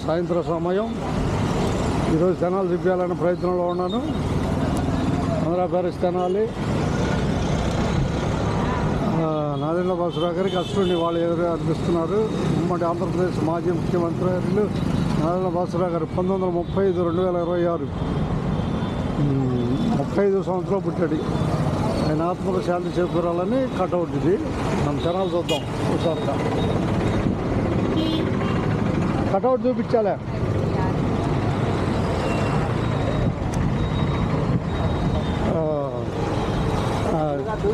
సాయంత్రం సమయం. ఈరోజు తెనాలి తిప్పాలనే ప్రయత్నంలో ఉన్నాను. ఆంధ్ర ప్యారిస్ తెనాలి. నాదెండ్ల భాస్కరరావు గారికి అసలు వాళ్ళు ఎవరు అనిపిస్తున్నారు. ఉమ్మడి ఆంధ్రప్రదేశ్ మాజీ ముఖ్యమంత్రి నాదెండ్ల భాస్కరరావు గారు 1935-2026 35 సంవత్సరాలు పుట్టాడు. ఆయన ఆత్మకు శాంతి చేకూరాలని కట్అవుట్ ఇది. మనం తెనాలి చూద్దాం ఒకసారిగా. కట్అవుట్ చూపించాలే.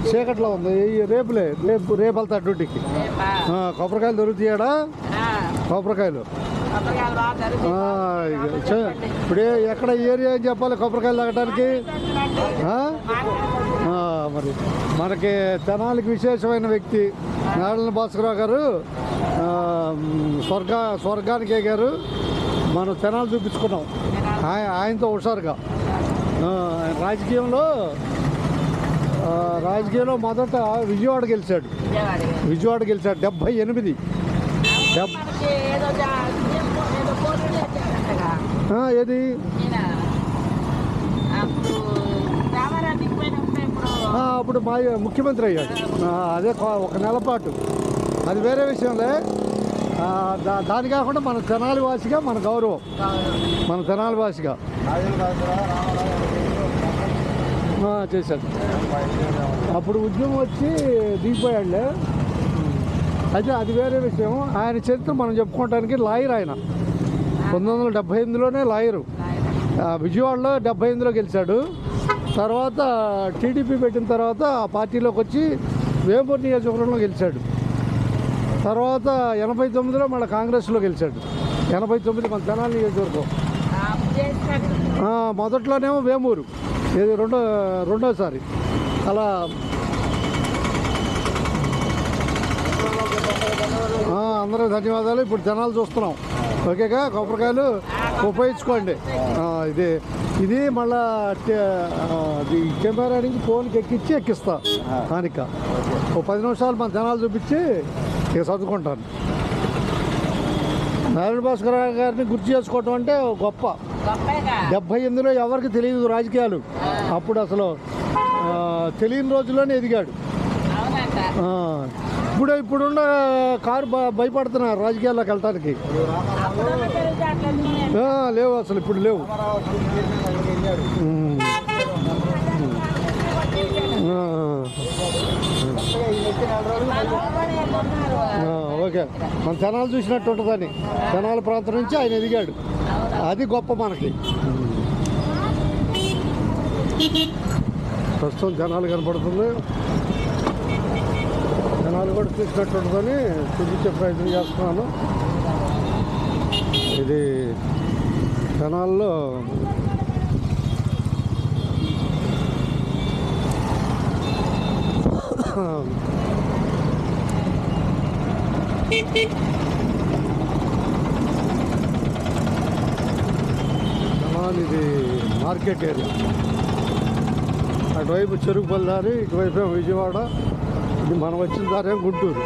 చీకట్లో ఉంది. రేపు వెళ్తా డ్యూటీకి. కొబ్బరికాయలు దొరుకుతాయాడా? కొబ్బరికాయలు ఇప్పుడే ఎక్కడ ఏరియా అని చెప్పాలి కొబ్బరికాయలు తాగటానికి? మరి మనకి తెనాలికి విశేషమైన వ్యక్తి నాదెండ్ల భాస్కరరావు గారు స్వర్గానికి ఎగారు. మనం తెనాలి చూపించుకున్నాం ఆయనతో హుషారుగా. రాజకీయంలో మొదట విజయవాడ గెలిచాడు. 78. ఏది అప్పుడు ముఖ్యమంత్రి అయ్యాడు. అదే ఒక నెల పాటు. అది వేరే విషయంలే. దాని కాకుండా మన తెనాలి వాసిగా మన గౌరవం, మన తెనాలి వాసిగా చేశాడు. అప్పుడు ఉద్యమం వచ్చి దిగిపోయాడులే. అయితే అది వేరే విషయం. ఆయన చరిత్ర మనం చెప్పుకోవడానికి లాయర్. ఆయన 1978లోనే లాయరు. విజయవాడలో 78లో గెలిచాడు. తర్వాత టీడీపీ పెట్టిన తర్వాత ఆ పార్టీలోకి వచ్చి వేమూరు నియోజకవర్గంలో గెలిచాడు. తర్వాత 89లో మళ్ళీ కాంగ్రెస్లో గెలిచాడు. 89 మన తెనాలి నియోజకవర్గం. మొదట్లోనేమో వేమూరు, ఇది రెండోసారి అలా. అందరూ ధన్యవాదాలు. ఇప్పుడు జనాలు చూస్తున్నాం. ఓకేగా, కొబ్బరికాయలు ఉపయోగించుకోండి. ఇది మళ్ళా కెమెరా నుంచి ఫోన్కి ఎక్కిస్తా హానిక. ఓ 10 నిమిషాలు మన జనాలు చూపించి ఇక చదువుకుంటాను. నాదెండ్ల భాస్కరరావు గారిని గుర్తు చేసుకోవటం అంటే గొప్ప. 78లో ఎవరికి తెలియదు రాజకీయాలు. అప్పుడు అసలు తెలియని రోజుల్లోనే ఎదిగాడు. ఇప్పుడున్న కారు భయపడుతున్నారు రాజకీయాల్లోకి వెళ్ళటానికి. లేవు అసలు, ఇప్పుడు లేవు. ఓకే, మన తెనాలి చూసినట్టు ఉంటుందని. తెనాలి ప్రాంతం నుంచి ఆయన ఎదిగాడు. అది గొప్ప మనకి. ప్రస్తుతం తెనాలి కనపడుతుంది. తెనాలి కూడా చూసినట్టు ఉంటుందని చూపించే ప్రయత్నం చేస్తున్నాను. ఇది తెనాలిలో ఇది మార్కెట్ ఏరియా. అటువైపు చెరుకుపల్లి దారి, ఇటువైపు విజయవాడ. ఇది మనం వచ్చిన దారే గుంటూరు.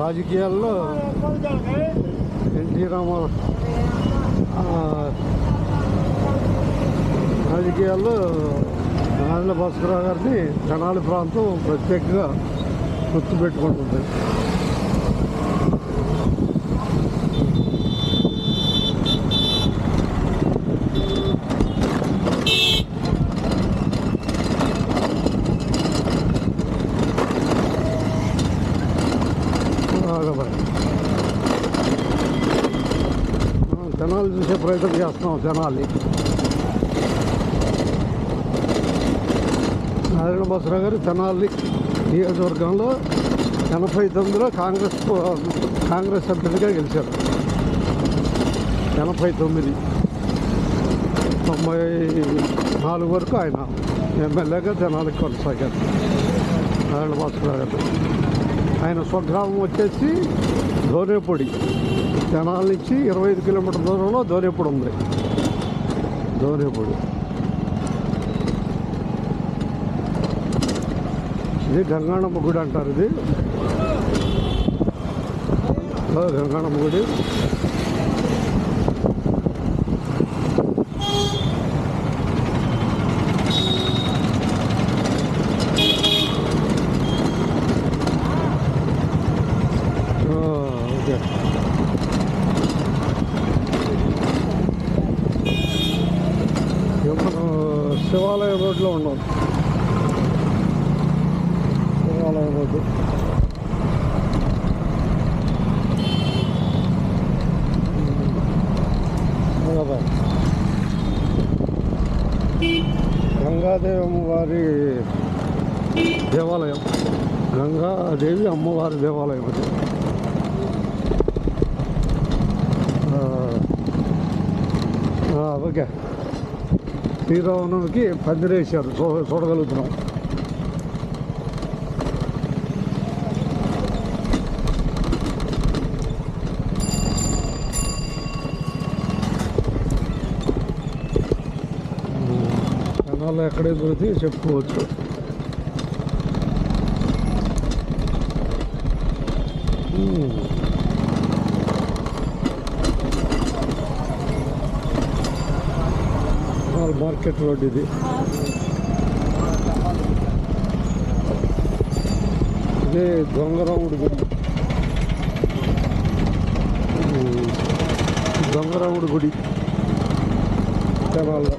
రాజకీయాల్లో ఎన్టీ రామారావు రాజకీయాల్లో నాదెండ్ల భాస్కరరావు గారిని తెనాలి ప్రాంతం ప్రత్యేకంగా గుర్తుపెట్టుకుంటుంది. తెనాలి చూసే ప్రయత్నం చేస్తున్నాం. తెనాలి నాదెండ్ల భాస్కరరావు గారు తెనాలి నియోజకవర్గంలో 89లో కాంగ్రెస్ అభ్యర్థిగా గెలిచారు. 89, 94 వరకు ఆయన ఎమ్మెల్యేగా తెనాలికి కొనసాగారు. నాదెండ్ల భాస్కరరావు గారు ఆయన స్వగ్రామం వచ్చేసి దోనేపొడి. తెనాలి నుంచి 25 కిలోమీటర్ల దూరంలో దోనేపొడి ఉంది. దోరేపూడి. ఇది గంగాణమ్మ గుడి అంటారు. ఇది గంగాణమ్మ గుడి. ఓకే. మనం శివాలయం రోడ్లో ఉన్నాం. శివాలయం రోడ్డు. గంగాదేవి అమ్మవారి దేవాలయం. గంగాదేవి అమ్మవారి దేవాలయం అది. ఓకే. శ్రీరామనవమికి పందిరేసారు, చూడగలుగుతున్నాం. జనాలు ఎక్కడే దొరికి చెప్పుకోవచ్చు. మార్కెట్ రోడ్ ఇది. ఇదే దొంగరాముడి గుడి. దొంగరాముడి గుడి తెనాల్లో.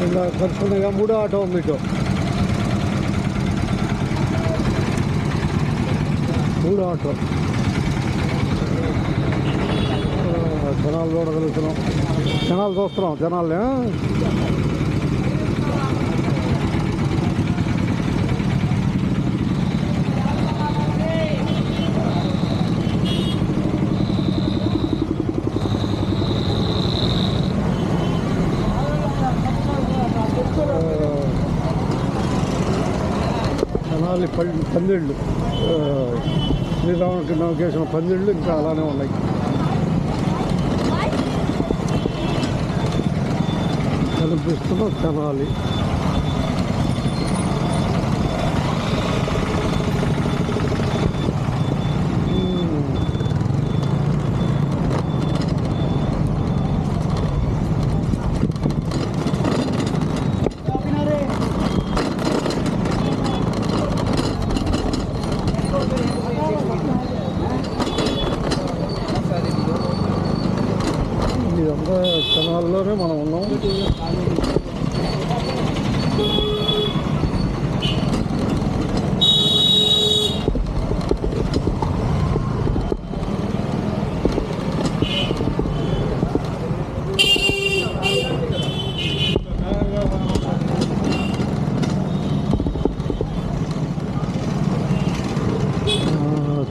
ఇలా ఖర్చుగా 3వ ఆటో మీకు 3వ ఆటో. జనాలు చూడగలుగుతున్నాం. జనాలు చూస్తున్నాం. జనాలే జనాలు పందిళ్ళు. శ్రీరాముడికి నవకేసిన పందిళ్ళు ఇంకా అలానే ఉన్నాయి. కనిపిస్తున్న తెనాలి. ఇదంతా తెనాలిలోనే మనం ఉన్నాం.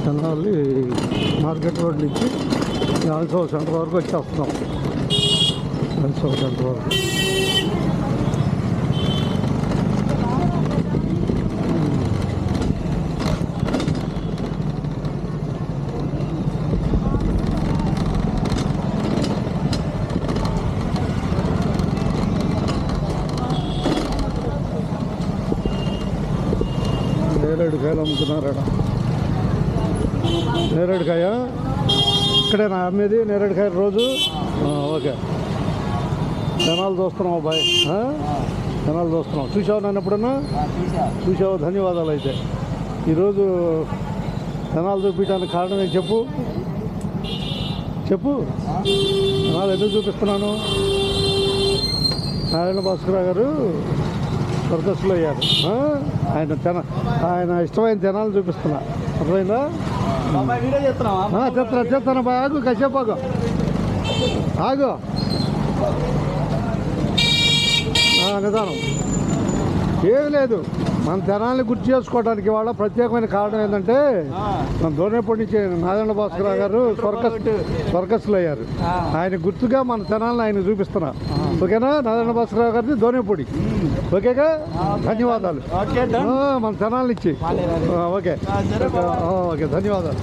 తెనాలి మార్కెట్ రోడ్ నుంచి ఆల్సో సెంటర్ వరకు వచ్చేస్తున్నాం. ఆల్సో సెంటర్ వరకు. నేరేడుకాయలు అమ్ముతున్నారట. నేరేడుకాయ ఇక్కడేనా అమ్మేది? నేరేడుకాయ రోజు. ఓకే. జనాలు చూస్తున్నాం అబ్బాయి. జనాలు చూస్తున్నాం. చూసావు నన్ను ఎప్పుడన్నా? చూసావు. ధన్యవాదాలు. అయితే ఈరోజు జనాలు చూపించడానికి కారణం ఏం చెప్పు. జనాలు ఎందుకు చూపిస్తున్నాను? నారాయణ భాస్కర్ గారు సర్కస్లో అయ్యారు. ఆయన ఇష్టమైన జనాలు చూపిస్తున్నా. అర్థమైందా? చెప్తాను బాగా. ఆగు, కాసేపు ఆగు. నిదానం. ఏమి లేదు. మన తెనాలని గుర్తు చేసుకోవడానికి వాళ్ళ ప్రత్యేకమైన కారణం ఏంటంటే మన దోనేపూడి నుంచి నారాయణ భాస్కర్ గారు స్వర్గస్థులు అయ్యారు. ఆయన గుర్తుగా మన తెనాలని ఆయన చూపిస్తున్నా. ఓకేనా? నారాయణ భాస్కర్ గారిని దోనేపూడి. ఓకేగా? ధన్యవాదాలు. మన తెనాలని ఇచ్చి ఓకే ఓకే ధన్యవాదాలు.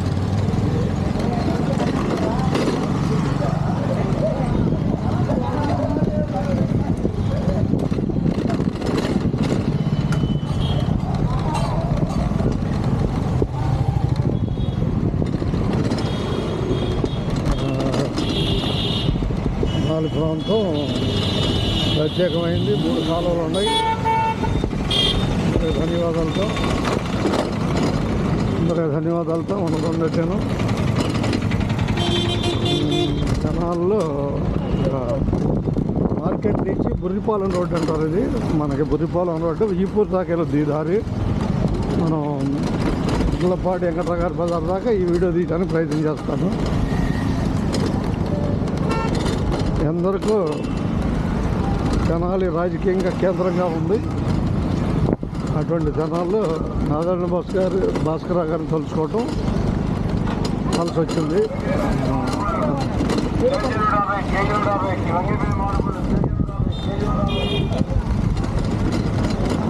ప్రాంతం ప్రత్యేకమైంది. 3 కాలువలు ఉన్నాయి. ధన్యవాదాలతో ఉండడం తెనాల్లో మార్కెట్ నుంచి బుర్రిపాలెం రోడ్డు అంటారు. ఇది మనకి బుర్రిపాలెం రోడ్డు ఈపూర్ దాకా వెళ్ళొద్దు ఈ దారి. మనం గుల్లపాటి వెంకట్రావు గారి బజార్ దాకా ఈ వీడియో తీయడానికి ప్రయత్నం చేస్తాను. ఎందరికీ తెనాలి రాజకీయంగా కేంద్రంగా ఉంది. అటువంటి తెనాల్లో నారాయణ భాస్కర్ గారిని తలుచుకోవటం కలిసి వచ్చింది.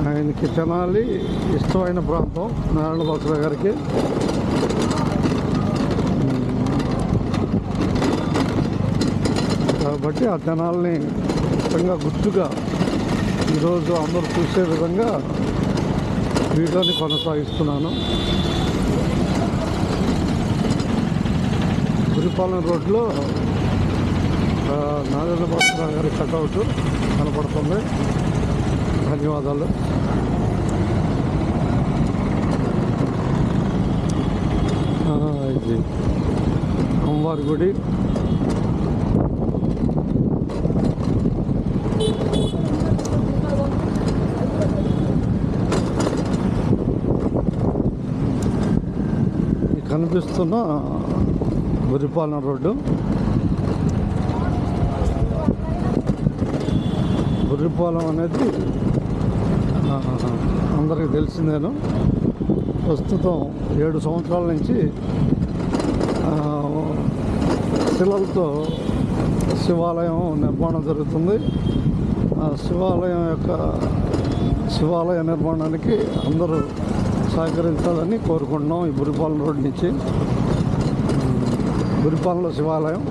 ఆయనకి తెనాలి ఇష్టమైన ప్రాంతం నారాయణ భాస్కర్ గారికి. కాబట్టి ఆ తెనాలని ఇష్టంగా గుర్తుగా ఈరోజు అందరూ చూసే విధంగా వీడియోని కొనసాగిస్తున్నాను. బుర్రిపాలెం రోడ్లో నారాయణ భాస్కర్ గారి కట్అవుట్ కనపడుతుంది. ధన్యవాదాలు. ఇది అమ్మవారి గుడి. కనిపిస్తున్న బుర్రిపాలెం రోడ్డు. బుర్రిపాలెం అనేది అందరికీ తెలిసిందేను. ప్రస్తుతం 7 సంవత్సరాల నుంచి శిలలతో శివాలయం నిర్మాణం జరుగుతుంది. ఆ శివాలయ నిర్మాణానికి అందరూ సహకరించాలని కోరుకుంటున్నాం. ఈ బుర్రిపాలెం రోడ్ నుంచి బుర్రిపాలెంలో శివాలయం.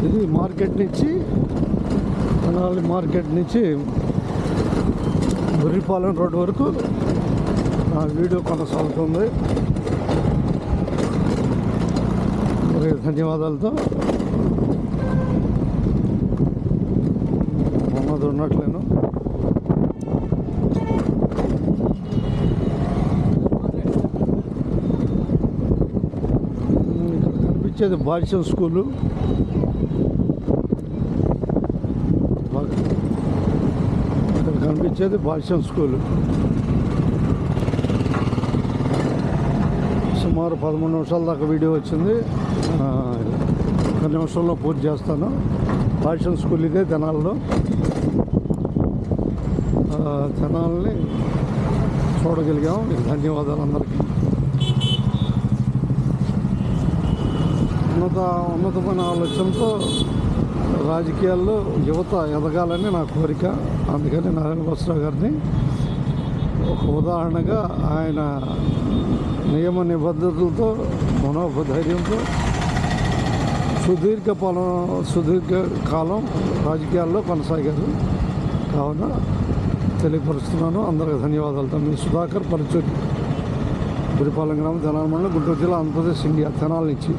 ఇది మార్కెట్ నుంచి తెనాలి మార్కెట్ నుంచి బుర్రిపాలెం రోడ్ వరకు నా వీడియో కొనసాగుతుంది. ధన్యవాదాలతో ఉన్నది ఉన్నట్లేను. ఇక్కడ కనిపించేది బాల్యం స్కూలు. ఇక్కడ కనిపించేది బాల్యం స్కూలు. సుమారు 13 నిమిషాల దాకా వీడియో వచ్చింది. ఒక నిమిషంలో పూర్తి చేస్తాను. బాల్యం స్కూల్ ఇదే తెనాల్లో. తెనాలని చూడగలిగాం. ధన్యవాదాలు అందరికీ. ఉన్నతమైన ఆలోచనతో రాజకీయాల్లో యువత ఎదగాలని నా కోరిక. అందుకని నారాయణ భాస్కర్ గారిని ఒక ఉదాహరణగా ఆయన నియమ నిబద్ధతలతో మనోధైర్యంతో సుదీర్ఘకాలం రాజకీయాల్లో కొనసాగారు. కావున తెలియపరుస్తున్నాను. అందరికీ ధన్యవాదాలతో మీ సుధాకర్ పరచూరి, బుర్రిపాలెం గ్రామం, తెనాలి మండలం, గుంటూరు జిల్లా, ఆంధ్రప్రదేశ్, ఇండియా. తెనాలి నుంచి.